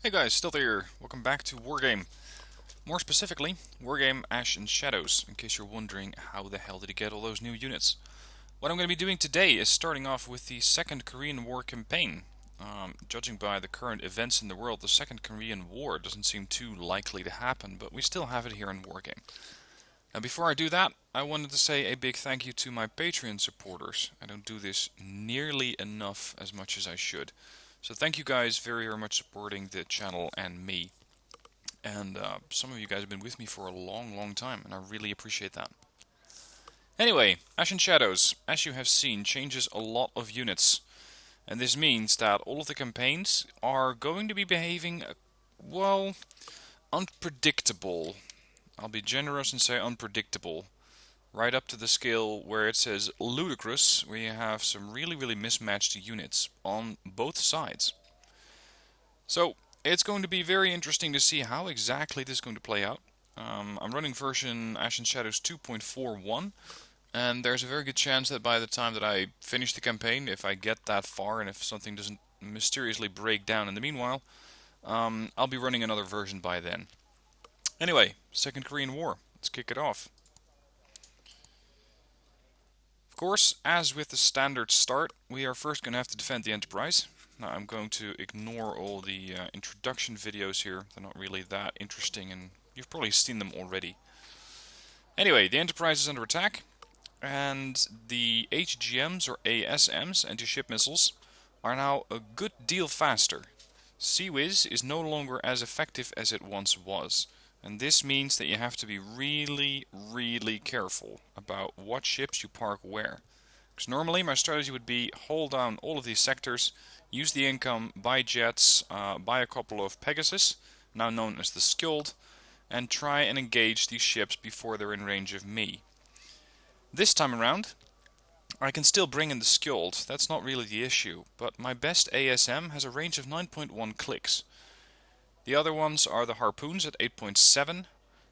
Hey guys, still here. Welcome back to Wargame. More specifically, Wargame Ash and Shadows, in case you're wondering how the hell did he get all those new units. What I'm going to be doing today is starting off with the Second Korean War campaign. Judging by the current events in the world, the Second Korean War doesn't seem too likely to happen, but we still have it here in Wargame. Now before I do that, I wanted to say a big thank you to my Patreon supporters. I don't do this nearly enough as much as I should. So thank you guys very much supporting the channel and me. And some of you guys have been with me for a long time, and I really appreciate that. Anyway, Ash and Shadows, as you have seen, changes a lot of units. And this means that all of the campaigns are going to be behaving, well, unpredictable. I'll be generous and say unpredictable. Right up to the scale where it says ludicrous, where you have some really mismatched units on both sides. So, it's going to be very interesting to see how exactly this is going to play out. I'm running version Ash and Shadows 2.41, and there's a very good chance that by the time that I finish the campaign, if I get that far and if something doesn't mysteriously break down in the meanwhile, I'll be running another version by then. Anyway, Second Korean War. Let's kick it off. Of course, as with the standard start, we are first going to have to defend the Enterprise. Now, I'm going to ignore all the introduction videos here. They're not really that interesting, and you've probably seen them already. Anyway, the Enterprise is under attack, and the HGMs, or ASMs, anti-ship missiles, are now a good deal faster. CWIS is no longer as effective as it once was, and this means that you have to be really careful about what ships you park where. Because normally my strategy would be hold down all of these sectors, use the income, buy jets, buy a couple of Pegasus, now known as the Skjold, and try and engage these ships before they're in range of me. This time around, I can still bring in the Skjold, that's not really the issue, but my best ASM has a range of 9.1 clicks. The other ones are the Harpoons at 8.7.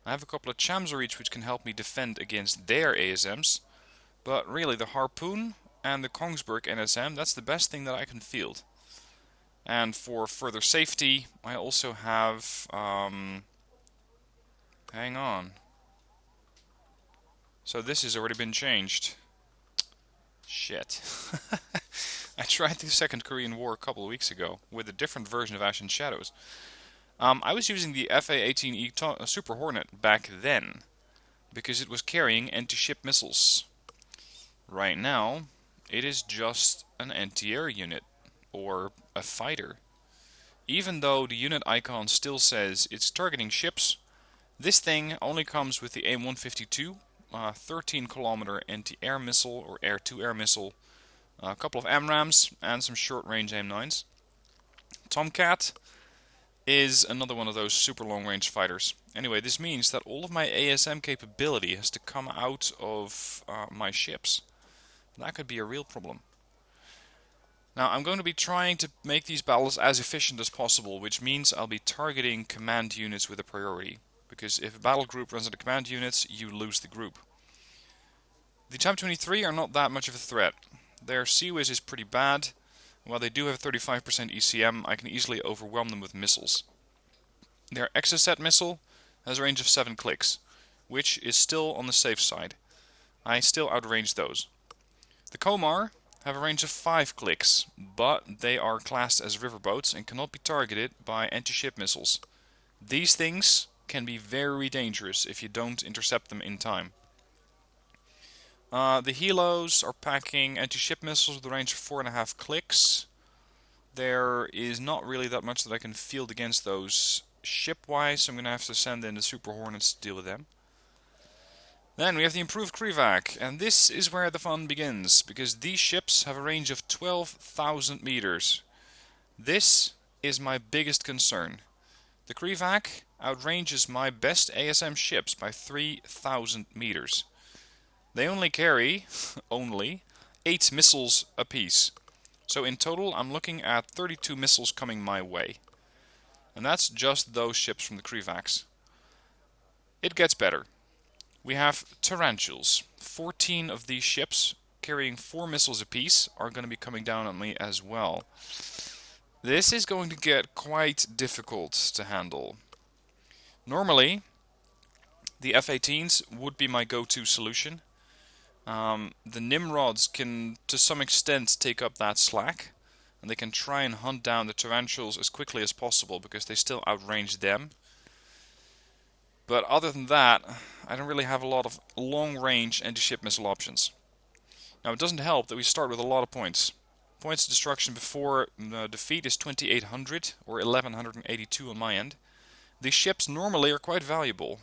I have a couple of Chamzorich which can help me defend against their ASMs, but really the Harpoon and the Kongsberg NSM, that's the best thing that I can field. And for further safety, I also have... hang on. So this has already been changed. Shit. I tried the Second Korean War a couple of weeks ago with a different version of Ash and Shadows. I was using the FA-18E Super Hornet back then because it was carrying anti-ship missiles. Right now, it is just an anti-air unit, or a fighter. Even though the unit icon still says it's targeting ships, this thing only comes with the AIM-152, 13-kilometer anti-air missile, or air-to-air missile, a couple of AMRAAMs, and some short-range AIM-9s. Tomcat is another one of those super long-range fighters. Anyway, this means that all of my ASM capability has to come out of my ships. That could be a real problem. Now, I'm going to be trying to make these battles as efficient as possible, which means I'll be targeting command units with a priority. Because if a battle group runs into command units, you lose the group. The Type 23 are not that much of a threat. Their CWIS is pretty bad. While they do have 35% ECM, I can easily overwhelm them with missiles. Their Exocet missile has a range of 7 clicks, which is still on the safe side. I still outrange those. The Komar have a range of 5 clicks, but they are classed as riverboats and cannot be targeted by anti-ship missiles. These things can be very dangerous if you don't intercept them in time. The Helos are packing anti-ship missiles with a range of 4.5 clicks. There is not really that much that I can field against those ship-wise, so I'm going to have to send in the Super Hornets to deal with them. Then we have the improved Krivac, and this is where the fun begins, because these ships have a range of 12,000 meters. This is my biggest concern. The Krivac outranges my best ASM ships by 3,000 meters. They only carry, 8 missiles apiece. So in total I'm looking at 32 missiles coming my way. And that's just those ships from the Krivacs. It gets better. We have Tarantulas. 14 of these ships, carrying 4 missiles apiece, are going to be coming down on me as well. This is going to get quite difficult to handle. Normally, the F-18s would be my go-to solution. The Nimrods can, to some extent, take up that slack, and they can try and hunt down the Tarantulas as quickly as possible because they still outrange them. But other than that, I don't really have a lot of long-range anti-ship missile options. Now, it doesn't help that we start with a lot of points. Points of destruction before defeat is 2,800 or 1,182 on my end. These ships normally are quite valuable.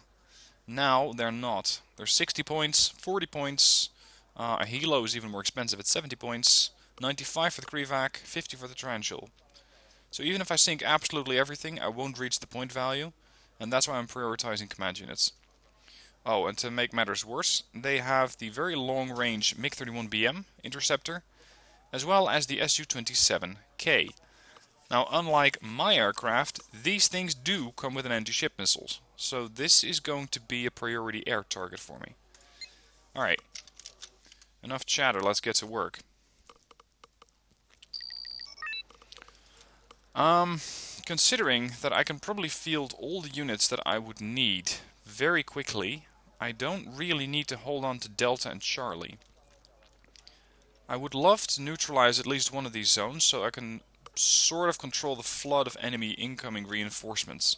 Now they're not. They're 60 points, 40 points. A Hilo is even more expensive at 70 points. 95 for the Krivac, 50 for the Tarantula. So even if I sink absolutely everything, I won't reach the point value. And that's why I'm prioritizing command units. Oh, and to make matters worse, they have the very long-range MiG-31BM interceptor, as well as the Su-27K. Now, unlike my aircraft, these things do come with an anti-ship missiles, so this is going to be a priority air target for me. Alright, enough chatter, let's get to work. Considering that I can probably field all the units that I would need very quickly, I don't really need to hold on to Delta and Charlie. I would love to neutralize at least one of these zones so I can sort of control the flood of enemy incoming reinforcements.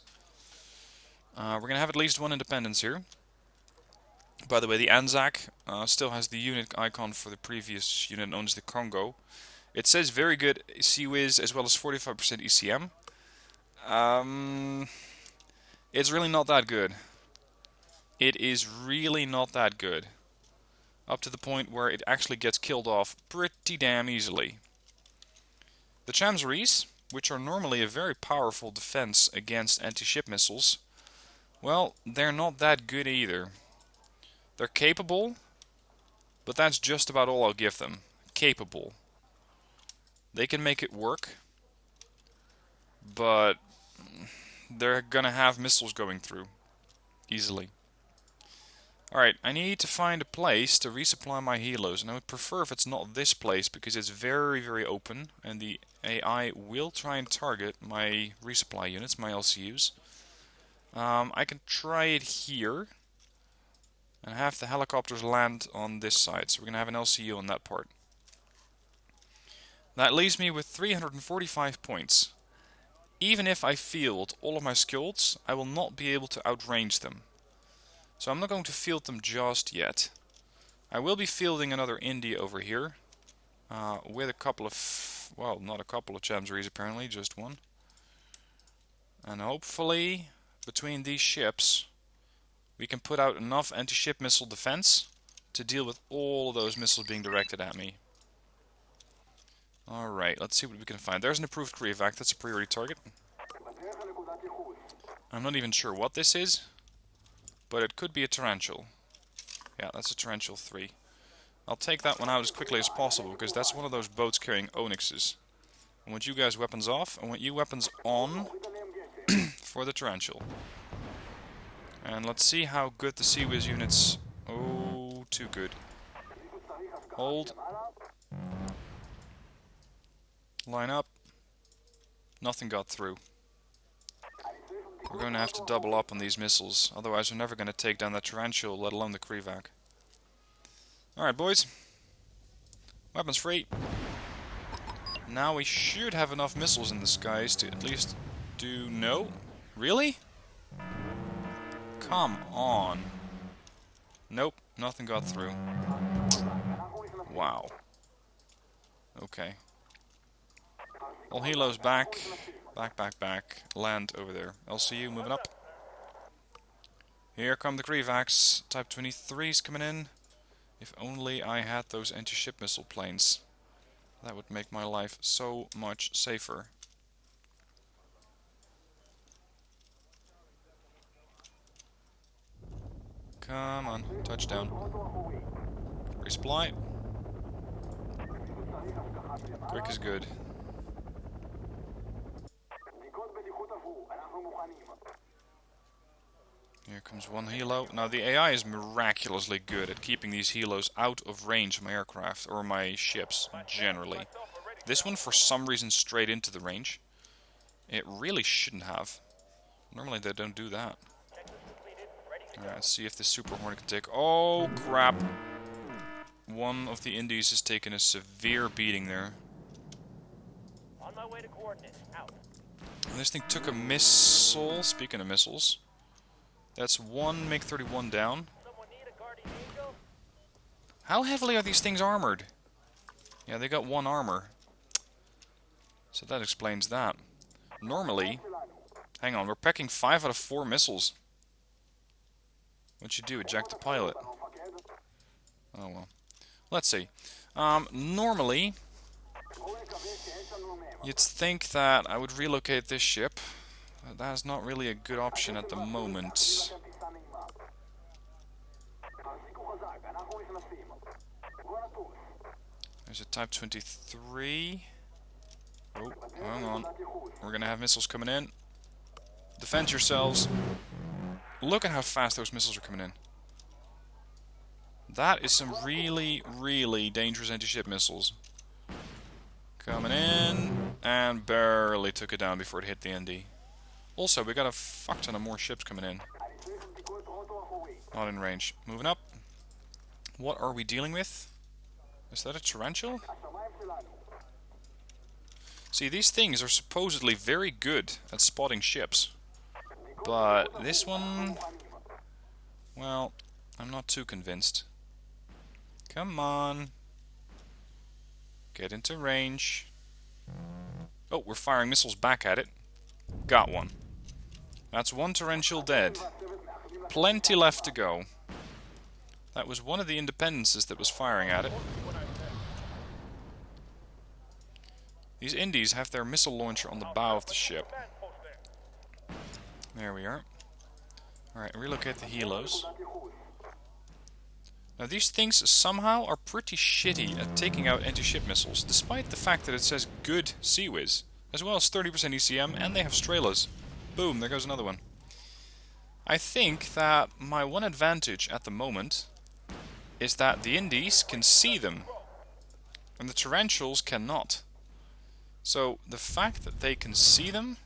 We're going to have at least one independence here. By the way, the Anzac still has the unit icon for the previous unit known as the Congo. It says very good CWIS as well as 45% ECM. It's really not that good. It is really not that good. Up to the point where it actually gets killed off pretty damn easily. The Chamseries, which are normally a very powerful defense against anti-ship missiles, well, they're not that good either. They're capable, but that's just about all I'll give them. Capable. They can make it work, but they're gonna have missiles going through easily. Alright, I need to find a place to resupply my helos, and I would prefer if it's not this place because it's very, very open, and the AI will try and target my resupply units, my LCUs. I can try it here, and have the helicopters land on this side, so we're going to have an LCU on that part. That leaves me with 345 points. Even if I field all of my skills, I will not be able to outrange them. So I'm not going to field them just yet. I will be fielding another Indy over here, with a couple of, well, not a couple of Chamseries apparently, just one. And hopefully, between these ships, we can put out enough anti-ship missile defense to deal with all of those missiles being directed at me. Alright, let's see what we can find. There's an approved Krivac, that's a priority target. I'm not even sure what this is, but it could be a Tarantula. Yeah, that's a Tarantula 3. I'll take that one out as quickly as possible, because that's one of those boats carrying Onyxes. I want you guys weapons off, I want you weapons on for the Tarantula. And let's see how good the CWIS units... Oh, too good. Hold. Line up. Nothing got through. We're going to have to double up on these missiles, otherwise we're never going to take down that Tarantula, let alone the Krivac. Alright boys. Weapons free. Now we should have enough missiles in the skies to at least do... No? Really? Come on. Nope, nothing got through. Wow. Okay. All helos back. Back. Land over there. LCU moving up. Here come the Krivacs. Type 23's coming in. If only I had those anti-ship missile planes. That would make my life so much safer. Come on, touchdown. Resupply. Quick is good. Here comes one helo. Now the AI is miraculously good at keeping these helos out of range of my aircraft, or my ships, generally. This one for some reason straight into the range. It really shouldn't have. Normally they don't do that. Alright, let's see if this Super Hornet can take... Oh, crap. One of the Indies has taken a severe beating there. On my way to coordinates. Out. And this thing took a missile. Speaking of missiles, that's one MiG-31 down. Someone need a guardian angel? How heavily are these things armored? Yeah, they got one armor. So that explains that. Normally... Hang on, we're packing 5 out of 4 missiles. What'd you do? Eject the pilot. Oh well. Let's see. Normally... You'd think that I would relocate this ship. That's not really a good option at the moment. There's a Type 23. Oh, hang on. We're gonna have missiles coming in. Defend yourselves. Look at how fast those missiles are coming in. That is some really, really dangerous anti-ship missiles. Coming in, and barely took it down before it hit the ND. Also, we got a fuck ton of more ships coming in. Not in range. Moving up. What are we dealing with? Is that a Tarantula? See, these things are supposedly very good at spotting ships. But this one... Well, I'm not too convinced. Come on. Get into range. Oh, we're firing missiles back at it. Got one. That's one Tarantula dead. Plenty left to go. That was one of the Independences that was firing at it. These Indies have their missile launcher on the bow of the ship. There we are. Alright, relocate the helos. Now these things somehow are pretty shitty at taking out anti-ship missiles, despite the fact that it says good CWIS, as well as 30% ECM, and they have Strelas. Boom, there goes another one. I think that my one advantage at the moment is that the Indies can see them, and the Tarantulas cannot. So the fact that they can see them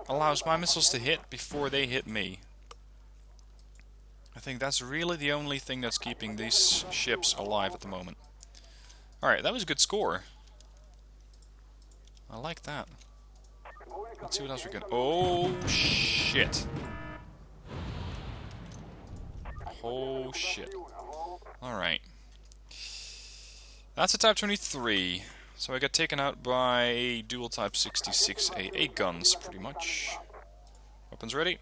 allows my missiles to hit before they hit me. I think that's really the only thing that's keeping these ships alive at the moment. Alright, that was a good score. I like that. Let's see what else we can... Oh, shit. Oh, shit. Alright. That's a Type 23. So I got taken out by dual Type 66 AA guns, pretty much. Weapons ready.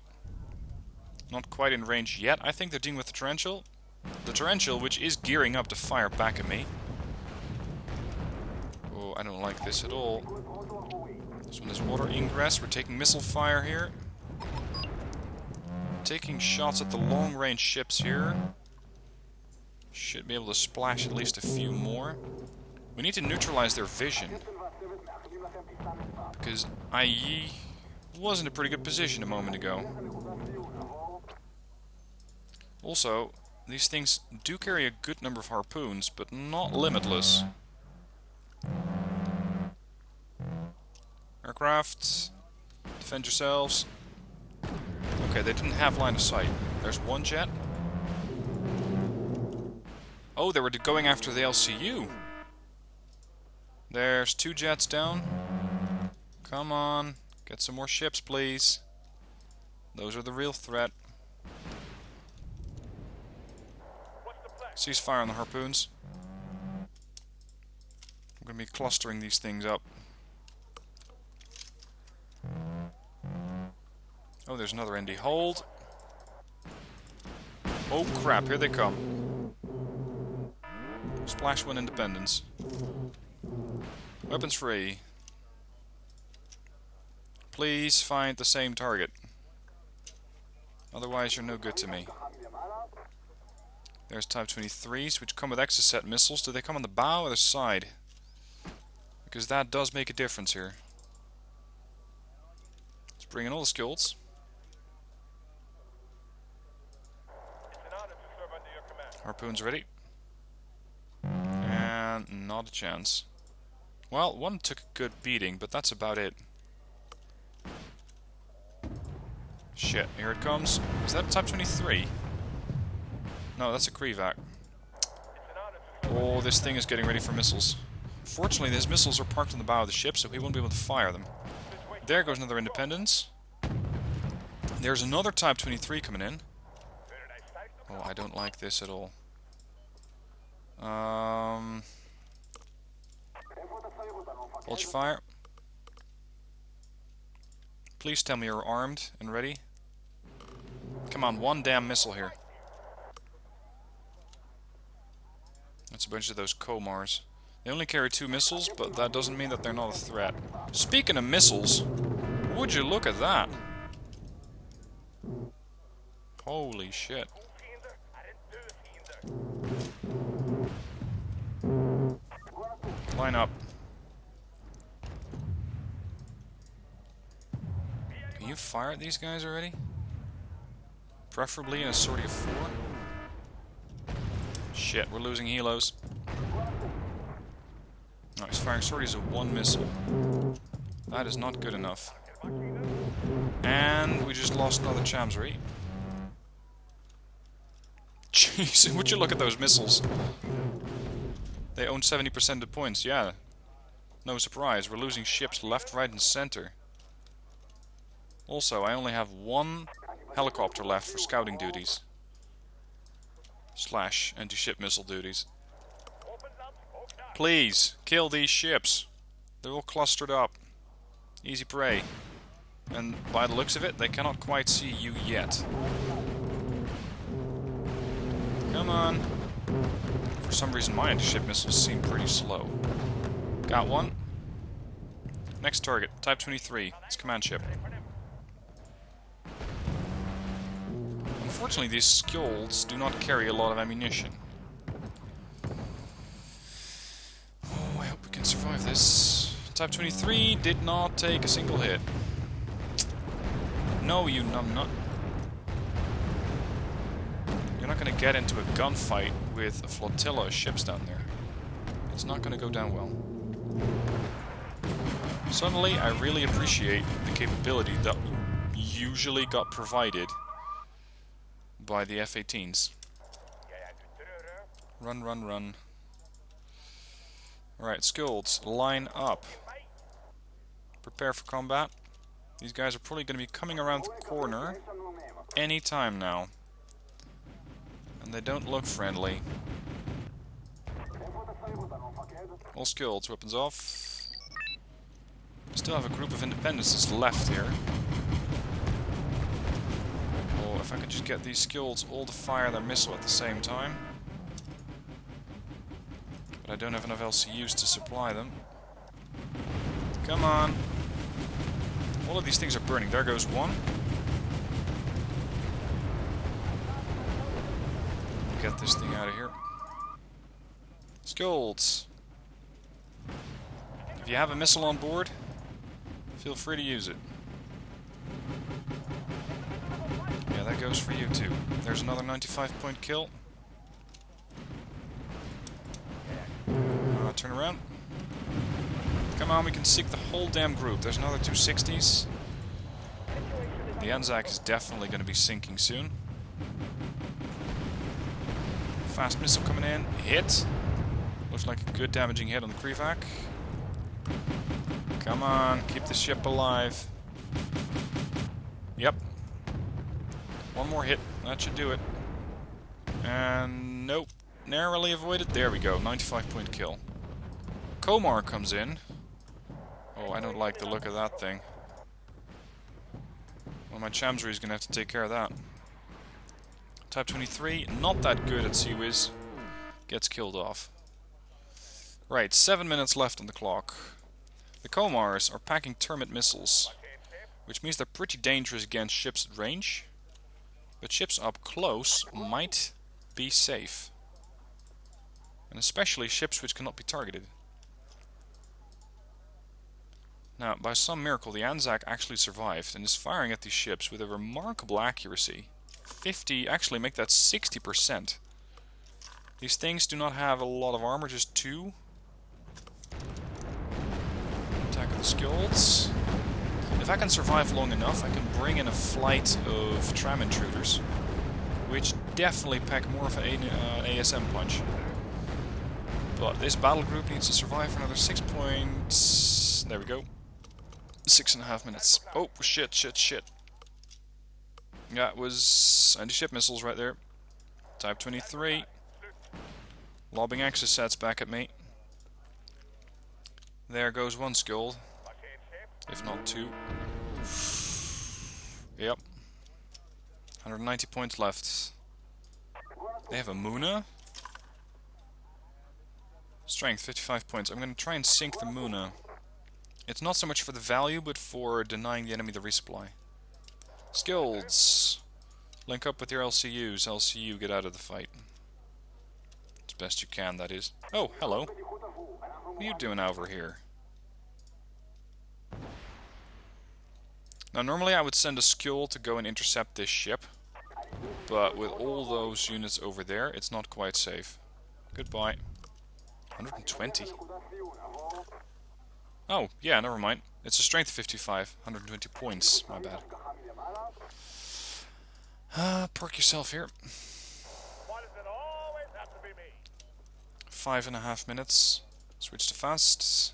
Not quite in range yet. I think they're dealing with the Tarantula. The Tarantula, which is gearing up to fire back at me. Oh, I don't like this at all. This one is water ingress. We're taking missile fire here. Taking shots at the long-range ships here. Should be able to splash at least a few more. We need to neutralize their vision. Because IE was in a pretty good position a moment ago. Also, these things do carry a good number of harpoons, but not limitless. Aircraft, defend yourselves. Okay, they didn't have line of sight. There's one jet. Oh, they were going after the LCU. There's 2 jets down. Come on, get some more ships, please. Those are the real threat. Cease fire on the harpoons. I'm going to be clustering these things up. Oh, there's another ND. Hold. Oh crap, here they come. Splash 1 Independence. Weapons free. Please find the same target. Otherwise you're no good to me. There's Type 23s, which come with Exocet missiles. Do they come on the bow or the side? Because that does make a difference here. Let's bring in all the skills. Harpoons ready. And not a chance. Well, one took a good beating, but that's about it. Shit, here it comes. Is that Type 23? No, that's a Krevac. Oh, this thing is getting ready for missiles. Fortunately, his missiles are parked on the bow of the ship, so he won't be able to fire them. There goes another Independence. There's another Type 23 coming in. Oh, I don't like this at all. Vulture fire. Please tell me you're armed and ready. Come on, one damn missile here. That's a bunch of those Komars. They only carry 2 missiles, but that doesn't mean that they're not a threat. Speaking of missiles, would you look at that? Holy shit. Line up. Can you fire at these guys already? Preferably in a sortie of 4. Shit, we're losing helos. No, he's firing sorties of 1 missile. That is not good enough. And we just lost another Chamsry. Jeez, would you look at those missiles? They own 70% of points, yeah. No surprise, we're losing ships left, right and center. Also, I only have 1 helicopter left for scouting duties. / anti-ship missile duties. Please, kill these ships. They're all clustered up. Easy prey. And by the looks of it, they cannot quite see you yet. Come on. For some reason, my anti-ship missiles seem pretty slow. Got one. Next target, Type 23. It's command ship. Unfortunately, these skjolds do not carry a lot of ammunition. Oh, I hope we can survive this. Type 23 did not take a single hit. No, you numbnut. You're not going to get into a gunfight with a flotilla of ships down there. It's not going to go down well. Suddenly, I really appreciate the capability that usually got provided by the F-18s. Run, run, run. Alright, skjolds, line up. Prepare for combat. These guys are probably going to be coming around the corner any time now. And they don't look friendly. All skjolds, weapons off. Still have a group of Independences left here. Oh, if I could just get these skjolds all to fire their missile at the same time. But I don't have enough LCUs to supply them. Come on. All of these things are burning. There goes one. Get this thing out of here. Skjolds. If you have a missile on board, feel free to use it. Yeah, that goes for you too. There's another 95-point kill. Turn around. Come on, we can sink the whole damn group. There's another 260s. The Anzac is definitely going to be sinking soon. Fast missile coming in. Hit. Looks like a good damaging hit on the Krevac. Come on, keep the ship alive. Yep. One more hit. That should do it. And nope. Narrowly avoided. There we go. 95-point kill. Komar comes in. Oh, I don't like the look of that thing. Well, my Chamsry is going to have to take care of that. Type 23, not that good at CWIS. Gets killed off. Right, 7 minutes left on the clock. The Komars are packing termite missiles, which means they're pretty dangerous against ships at range. But ships up close might be safe. And especially ships which cannot be targeted. Now, by some miracle, the Anzac actually survived and is firing at these ships with a remarkable accuracy. 50, actually make that 60%. These things do not have a lot of armor, just 2. Attack of the skjolds. If If I can survive long enough, I can bring in a flight of tram intruders, which definitely pack more of an ASM punch. But this battle group needs to survive for another 6 points. There we go. 6.5 minutes. Oh, shit, shit, shit. That was anti-ship missiles right there. Type 23. Lobbing access sets back at me. There goes one skull. If not two. Yep. 190 points left. They have a Muna. Strength, 55 points. I'm going to try and sink the Muna. It's not so much for the value, but for denying the enemy the resupply. Skills. Link up with your LCUs. LCU, get out of the fight. As best you can, that is. Oh, hello. What are you doing over here? Now, normally I would send a Skrull to go and intercept this ship. But with all those units over there, it's not quite safe. Goodbye. 120? Oh, yeah, never mind. It's a strength 55. 120 points. My bad. Park yourself here. Why does it always have to be me? 5.5 minutes. Switch to fast.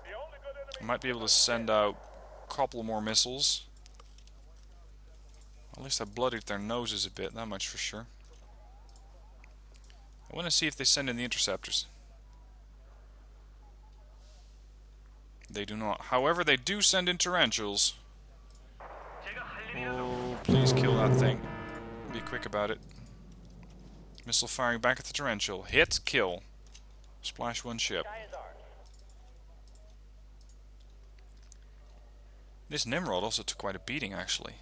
The only good enemy I might be able to send out a couple more missiles. At least I bloodied their noses a bit, that much for sure. I want to see if they send in the interceptors. They do not. However, they do send in Tarantulas. Oh, please kill that thing. Be quick about it. Missile firing back at the Tarantula. Hit, kill. Splash one ship. sky is ours. This Nimrod also took quite a beating, actually.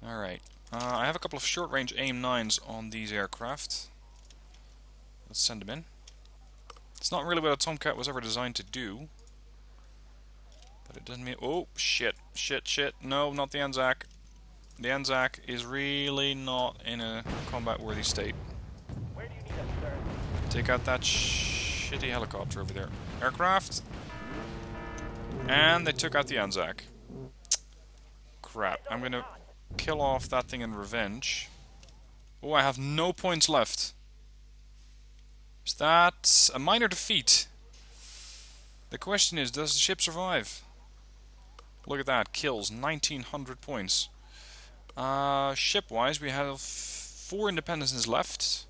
Alright. I have a couple of short-range AIM-9s on these aircraft. Let's send them in. It's not really what a Tomcat was ever designed to do. But it doesn't mean... Oh, shit. Shit, shit. No, not the Anzac. The Anzac is really not in a combat-worthy state. Where do you need us, sir? Take out that shitty helicopter over there. Aircraft. And they took out the Anzac. Crap. I'm gonna kill off that thing in revenge. Oh, I have no points left. Is that a minor defeat? The question is, does the ship survive? Look at that. Kills. 1900 points. Ship-wise, we have 4 independences left.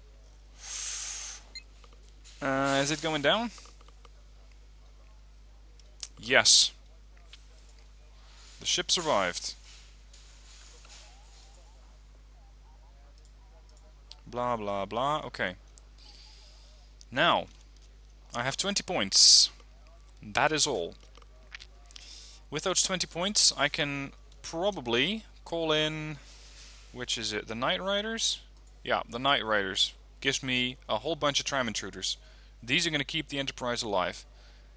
Is it going down? Yes. The ship survived. Blah, blah, blah. Okay. Now, I have 20 points. That is all. With those 20 points, I can probably call in... Which is it? The Night Riders? Yeah, the Night Riders. Gives me a whole bunch of tram intruders. These are going to keep the Enterprise alive.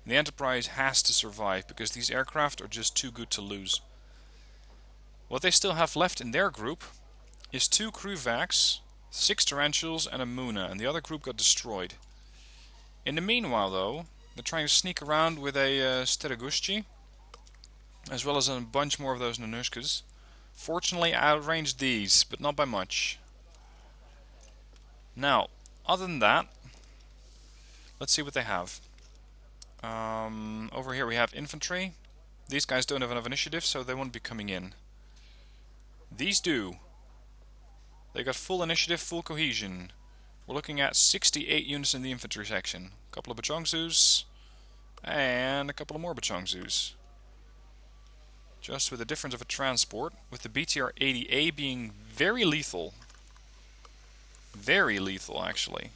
The Enterprise has to survive because these aircraft are just too good to lose. What they still have left in their group is 2 crew vacs, 6 Tarantulas and a Muna, and the other group got destroyed. In the meanwhile though, they're trying to sneak around with a Sterigushchi, as well as a bunch more of those Nanushkas. Fortunately I outranged these, but not by much. Now, other than that, let's see what they have. Over here we have infantry. These guys don't have enough initiative, so they won't be coming in. These do. They got full initiative, full cohesion. We're looking at 68 units in the infantry section. A couple of Bachongzus, and a couple of more Bachongzus. Just with the difference of a transport, with the BTR-80A being very lethal. Very lethal, actually.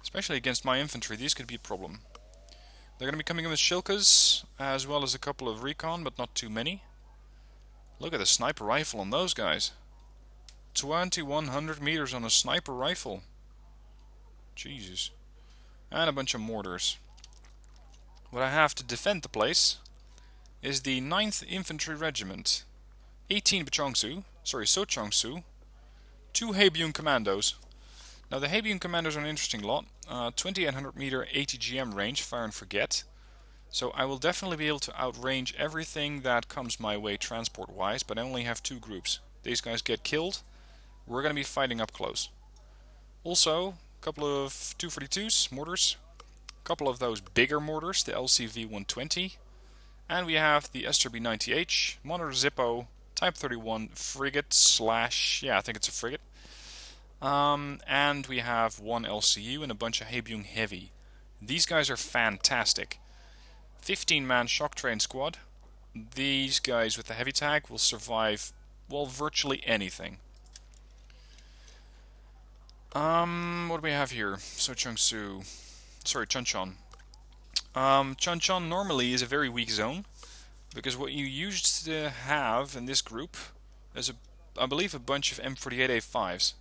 Especially against my infantry, these could be a problem. They're going to be coming in with Shilkas, as well as a couple of recon, but not too many. Look at the sniper rifle on those guys. 2100 meters on a sniper rifle. Jesus. And a bunch of mortars. What I have to defend the place is the 9th Infantry Regiment. 18 Sochongsu, 2 Haebyun Commandos. Now the Habian Commandos are an interesting lot. 2800 meter ATGM range, fire and forget. So I will definitely be able to outrange everything that comes my way transport wise, but I only have two groups. These guys get killed, we're going to be fighting up close. Also, a couple of 242s, mortars, a couple of those bigger mortars, the LCV 120, and we have the SRB-90H, Monitor Zippo, Type 31 frigate slash, yeah, I think it's a frigate. And we have one LCU and a bunch of Habiung Heavy. These guys are fantastic. 15-man shock train squad. These guys with the heavy tag will survive, well, virtually anything. What do we have here? Chunchon. Chunchon normally is a very weak zone, because what you used to have in this group is, I believe, a bunch of M48A5s.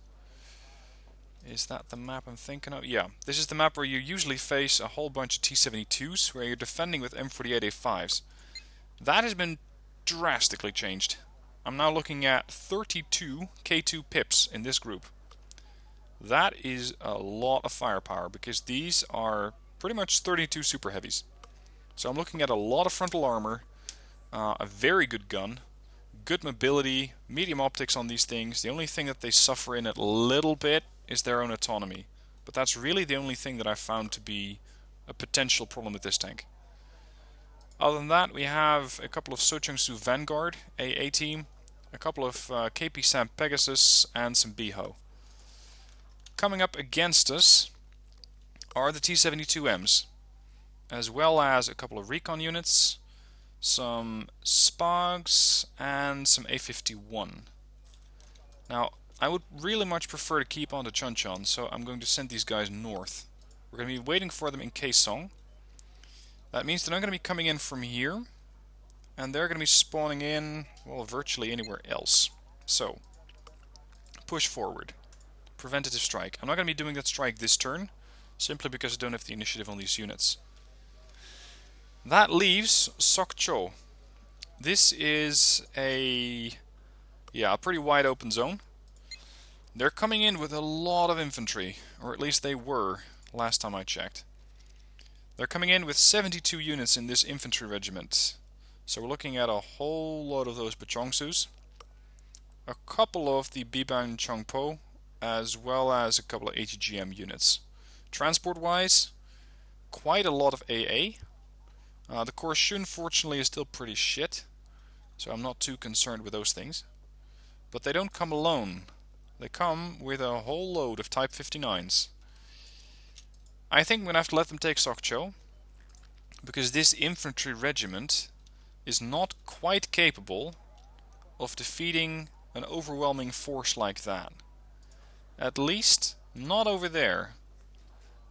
Is that the map I'm thinking of? Yeah, this is the map where you usually face a whole bunch of T-72s, where you're defending with M48A5s. That has been drastically changed. I'm now looking at 32 K2 pips in this group. That is a lot of firepower, because these are pretty much 32 super heavies. So I'm looking at a lot of frontal armor, a very good gun, good mobility, medium optics on these things. The only thing that they suffer in a little bit is their own autonomy. But that's really the only thing that I've found to be a potential problem with this tank. Other than that, we have a couple of Sochungsu Vanguard AA team, a couple of KP Sam Pegasus, and some Biho. Coming up against us are the T-72Ms, as well as a couple of recon units, some SPOGs, and some A-51. Now, I would really much prefer to keep on to Chuncheon, so I'm going to send these guys north. We're going to be waiting for them in Kaesong. That means they're not going to be coming in from here, and they're going to be spawning in, well, virtually anywhere else. So, push forward. Preventative strike. I'm not going to be doing that strike this turn, simply because I don't have the initiative on these units. That leaves Sokcho. This is a pretty wide open zone. They're coming in with a lot of infantry, or at least they were last time I checked. They're coming in with 72 units in this infantry regiment. So we're looking at a whole lot of those Bachongsus, a couple of the Biban Chongpo, as well as a couple of ATGM units. Transport-wise, quite a lot of AA. The Korshun, fortunately, is still pretty shit, so I'm not too concerned with those things. But they don't come alone. They come with a whole load of Type 59s. I think I'm going to have to let them take Sokcho, because this infantry regiment is not quite capable of defeating an overwhelming force like that. At least, not over there.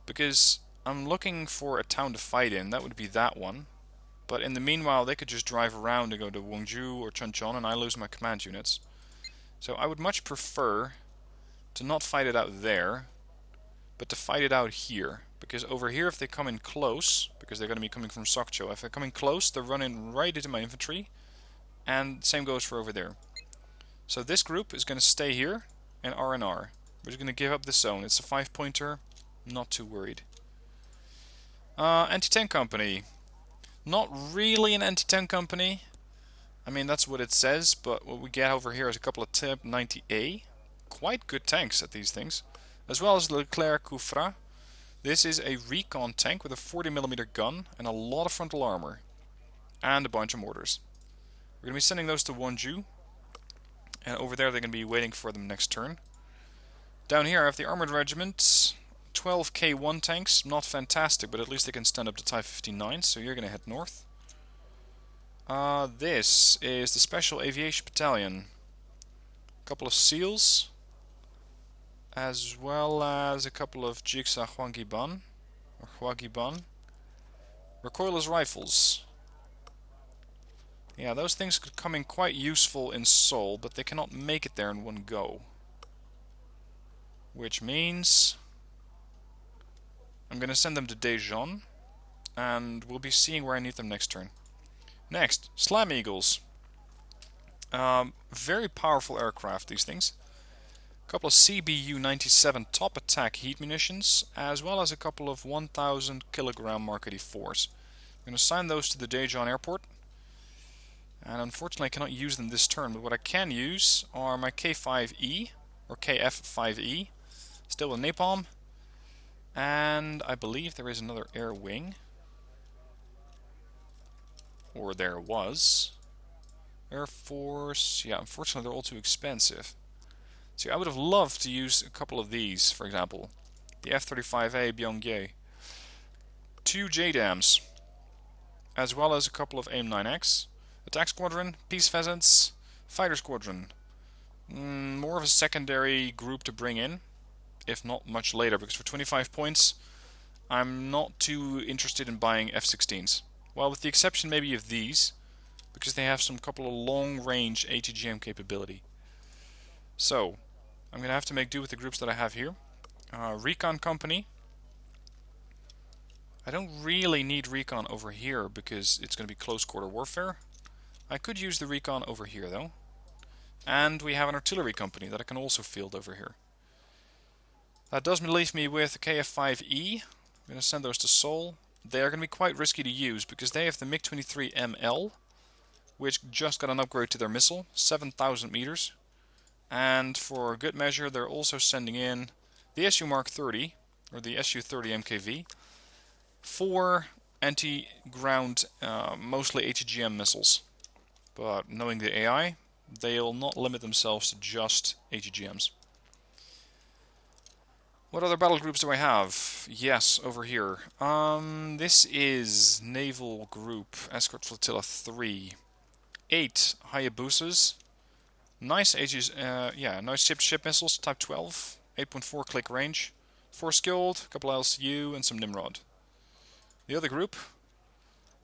Because I'm looking for a town to fight in, that would be that one. But in the meanwhile, they could just drive around and go to Wongju or Chuncheon, and I lose my command units. So I would much prefer to not fight it out there, but to fight it out here. Because over here, if they come in close, because they're going to be coming from Sokcho, if they come in close, they're running right into my infantry, and same goes for over there. So this group is going to stay here, and R&R. We're just going to give up this zone. It's a 5-pointer, not too worried. Anti-tank company. Not really an anti-tank company. I mean, that's what it says, but what we get over here is a couple of Type 90A. Quite good tanks at these things. As well as Leclerc Kufra. This is a recon tank with a 40mm gun and a lot of frontal armor. And a bunch of mortars. We're going to be sending those to Wonju. And over there they're going to be waiting for them next turn. Down here I have the armored regiment. 12 K1 tanks. Not fantastic, but at least they can stand up to Type 59, so you're going to head north. This is the Special Aviation Battalion. A couple of SEALs, as well as a couple of Jigsaw Huangiban, or Huagiban. Recoilless rifles. Yeah, those things could come in quite useful in Seoul, but they cannot make it there in one go. Which means I'm going to send them to Daejeon, and we'll be seeing where I need them next turn. Next, Slam Eagles. Very powerful aircraft, these things. A couple of CBU-97 top attack heat munitions, as well as a couple of 1,000 kilogram Mark 84s. I'm going to assign those to the Daejeon airport. And unfortunately I cannot use them this turn, but what I can use are my K5E, or KF5E, still with napalm. And I believe there is another air wing. Or there was. Air Force, yeah, unfortunately they're all too expensive. See, I would have loved to use a couple of these, for example. The F-35A Byongye. 2 JDAMs, as well as a couple of AIM-9X. Attack Squadron, Peace Pheasants, Fighter Squadron. More of a secondary group to bring in, if not much later, because for 25 points, I'm not too interested in buying F-16s. Well, with the exception maybe of these, because they have some couple of long-range ATGM capability. So, I'm going to have to make do with the groups that I have here. Recon Company. I don't really need Recon over here because it's going to be close quarter warfare. I could use the Recon over here though. And we have an Artillery Company that I can also field over here. That does leave me with a KF-5E. I'm going to send those to Seoul. They are going to be quite risky to use because they have the MiG-23ML, which just got an upgrade to their missile, 7,000 meters. And for good measure, they're also sending in the SU Mark 30, or the SU-30 MKV, 4 anti-ground, mostly ATGM missiles. But knowing the AI, they'll not limit themselves to just ATGMs. What other battle groups do I have? Yes, over here. This is Naval Group Escort Flotilla 3. 8 Hayabusas. Nice nice ship missiles, Type 12, 8.4 click range, 4 skilled, a couple LCU, and some Nimrod. The other group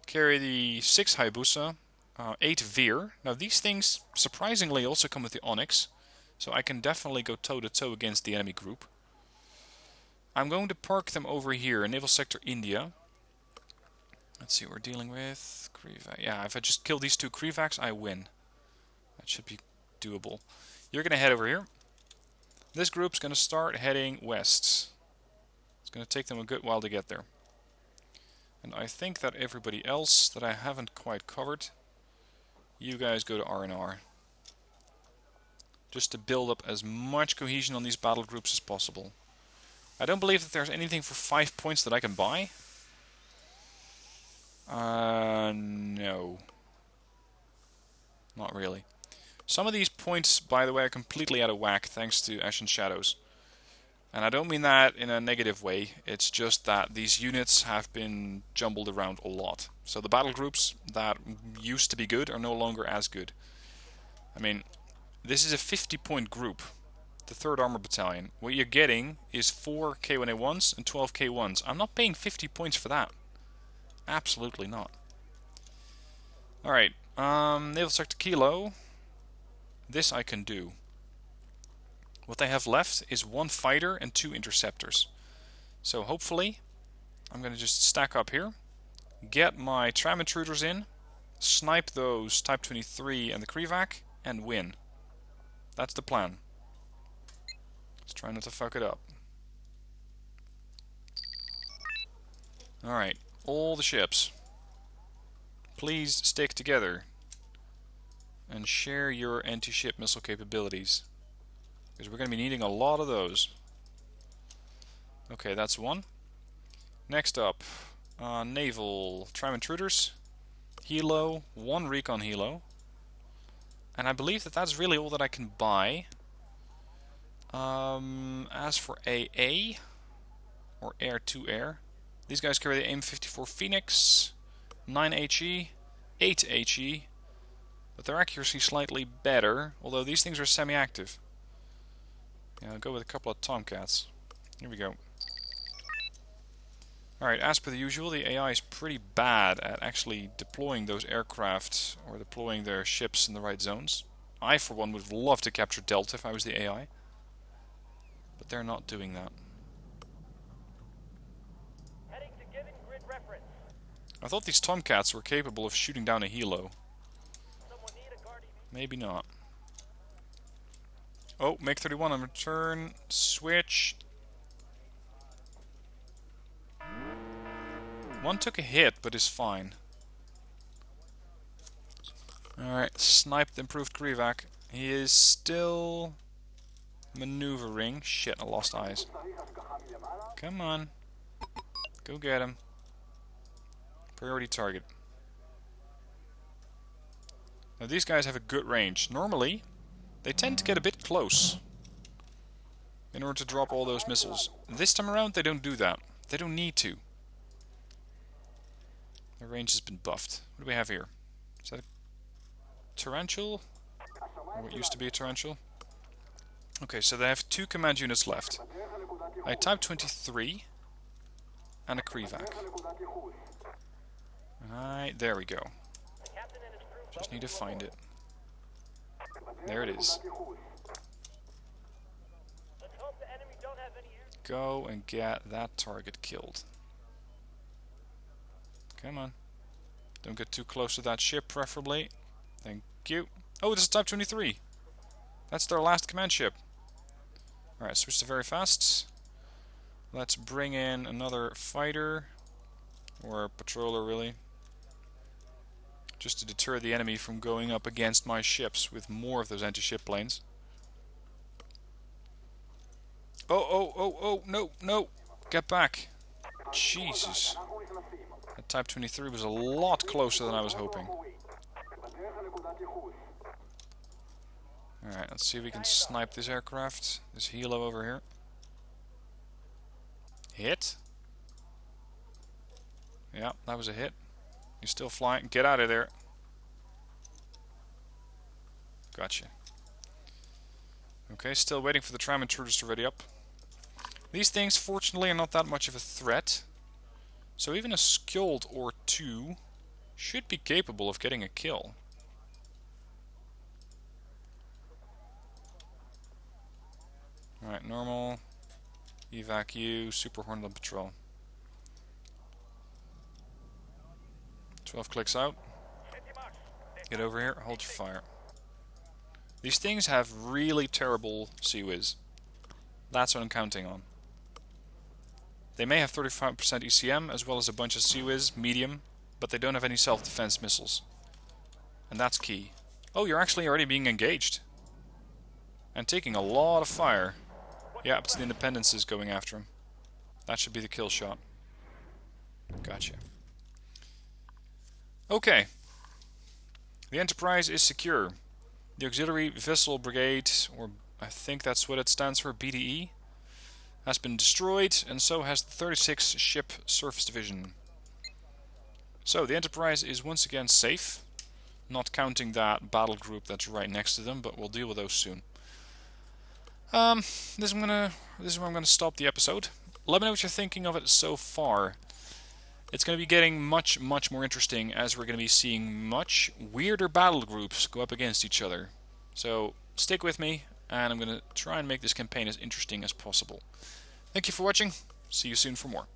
carry the 6 Hayabusa, 8 Veer. Now these things surprisingly also come with the Onyx, so I can definitely go toe-to-toe against the enemy group. I'm going to park them over here in Naval Sector India. Let's see, we're dealing with Krivax. Yeah, if I just kill these 2 Krivax, I win. That should be doable. You're going to head over here. This group's going to start heading west. It's going to take them a good while to get there. And I think that everybody else that I haven't quite covered, you guys go to R&R. Just to build up as much cohesion on these battle groups as possible. I don't believe that there's anything for 5 points that I can buy. No. Not really. Some of these points, by the way, are completely out of whack thanks to Ashen Shadows. And I don't mean that in a negative way, it's just that these units have been jumbled around a lot. So the battle groups that used to be good are no longer as good. I mean, this is a 50-point group, the 3rd Armor Battalion. What you're getting is 4 K1A1s and 12 K1s. I'm not paying 50 points for that. Absolutely not. Alright, Naval Sector Kilo. This I can do. What they have left is 1 fighter and 2 interceptors. So hopefully, I'm going to just stack up here, get my tram intruders in, snipe those Type 23 and the Krivax, and win. That's the plan. Let's try not to fuck it up. Alright, all the ships. Please stick together and share your anti-ship missile capabilities, because we're going to be needing a lot of those. Okay, that's 1. Next up, naval tram intruders, helo, 1 recon helo, and I believe that that's really all that I can buy. As for AA or air to air, these guys carry the AIM-54 Phoenix, 9 HE, 8 HE. But their accuracy slightly better, although these things are semi-active. Yeah, I'll go with a couple of Tomcats. Here we go. Alright, as per the usual, the AI is pretty bad at actually deploying those aircraft or deploying their ships in the right zones. I, for one, would love to capture Delta if I was the AI. But they're not doing that. Heading to given grid reference. I thought these Tomcats were capable of shooting down a helo. Someone need a guardian. Maybe not. Oh, make 31 on return. Switch. One took a hit, but is fine. Alright, sniped improved Krivac. He is still maneuvering. Shit, I lost eyes. Come on. Go get him. Priority target. Now these guys have a good range. Normally, they tend to get a bit close in order to drop all those missiles. This time around, they don't do that. They don't need to. Their range has been buffed. What do we have here? Is that a Tarantula? Or what used to be a Tarantula? Okay, so they have 2 command units left. A Type 23 and a Krivac. Alright, there we go. Just need to find it. There it is. Go and get that target killed. Come on. Don't get too close to that ship, preferably. Thank you. Oh, this is Type 23. That's their last command ship. Alright, switch to very fast. Let's bring in another fighter. Or a patroller, really. Just to deter the enemy from going up against my ships with more of those anti-ship planes. Oh, no, no. Get back. Jesus. That Type 23 was a lot closer than I was hoping. Alright, let's see if we can snipe this aircraft. This helo over here. Hit. Yeah, that was a hit. You're still flying. Get out of there. Gotcha. Okay, still waiting for the tram intruders to ready up. These things, fortunately, are not that much of a threat. So even a Skjold or 2 should be capable of getting a kill. Alright, normal. Evac U, Super Hornet on patrol. 12 clicks out. Get over here, hold your fire. These things have really terrible CWIS. That's what I'm counting on. They may have 35% ECM as well as a bunch of CWIS, medium, but they don't have any self-defense missiles. And that's key. Oh, you're actually already being engaged. And taking a lot of fire. Yeah, it's the Independences going after him. That should be the kill shot. Gotcha. Okay. The Enterprise is secure. The Auxiliary Vessel Brigade, or I think that's what it stands for, BDE, has been destroyed, and so has the 36 Ship Surface Division. So, the Enterprise is once again safe, not counting that battle group that's right next to them, but we'll deal with those soon. This is where I'm gonna stop the episode. Let me know what you're thinking of it so far. It's going to be getting much more interesting as we're going to be seeing much weirder battle groups go up against each other. So stick with me, and I'm going to try and make this campaign as interesting as possible. Thank you for watching. See you soon for more.